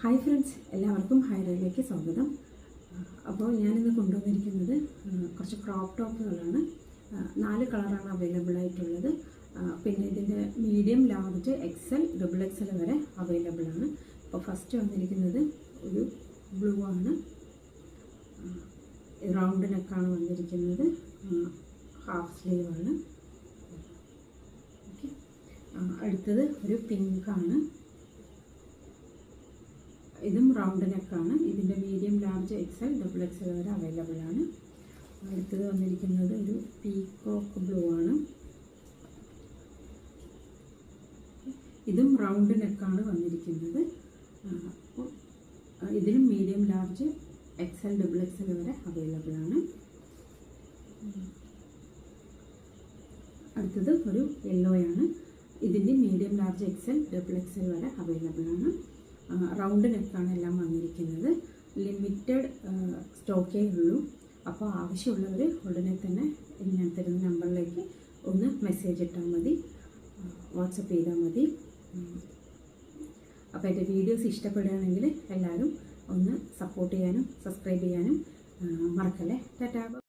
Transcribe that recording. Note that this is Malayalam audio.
ഹായ് ഫ്രണ്ട്സ്, എല്ലാവർക്കും ഹൈറയിലേക്ക് സ്വാഗതം. അപ്പോൾ ഞാനിന്ന് കൊണ്ടുവന്നിരിക്കുന്നത് കുറച്ച് ക്രോപ്പ് ടോപ്പുകളാണ്. 4 കളറാണ് അവൈലബിൾ ആയിട്ടുള്ളത്. പിന്നെ ഇതിൻ്റെ medium, large, XL, double XL വരെ അവൈലബിൾ ആണ്. അപ്പോൾ ഫസ്റ്റ് വന്നിരിക്കുന്നത് ഒരു ബ്ലൂ ആണ്. റൗണ്ട് നെക്കാണ് വന്നിരിക്കുന്നത്. ഹാഫ് സ്ലീവ് ആണ്. ഓക്കെ, അടുത്തത് ഒരു പിങ്ക് ആണ്. ഇതും റൗണ്ട് നെക്കാണ്. ഇതിൻ്റെ medium, large, XL, double XL വരെ അവൈലബിൾ ആണ്. അടുത്തത് വന്നിരിക്കുന്നത് ഒരു പീകോക്ക് ബ്ലൂ ആണ്. ഇതും റൗണ്ട് നെക്കാണ് വന്നിരിക്കുന്നത്. അപ്പോൾ ഇതിലും medium, large, XL, double XL വരെ അവൈലബിൾ ആണ്. അടുത്തത് ഒരു യെല്ലോ ആണ്. ഇതിൻ്റെ medium, large, XL, double XL വരെ അവൈലബിൾ ആണ്. റൗണ്ട് നെക്കാണ് എല്ലാം വന്നിരിക്കുന്നത്. ലിമിറ്റഡ് സ്റ്റോക്കേ ഉള്ളൂ. അപ്പോൾ ആവശ്യമുള്ളവർ ഉടനെ തന്നെ ഞാൻ തരുന്ന നമ്പറിലേക്ക് ഒന്ന് മെസ്സേജ് ഇട്ടാൽ മതി, വാട്സപ്പ് ചെയ്താൽ മതി. അപ്പോൾ എൻ്റെ വീഡിയോസ് ഇഷ്ടപ്പെടുകയാണെങ്കിൽ എല്ലാവരും ഒന്ന് സപ്പോർട്ട് ചെയ്യാനും സബ്സ്ക്രൈബ് ചെയ്യാനും മറക്കല്ലേ. ടാറ്റാ.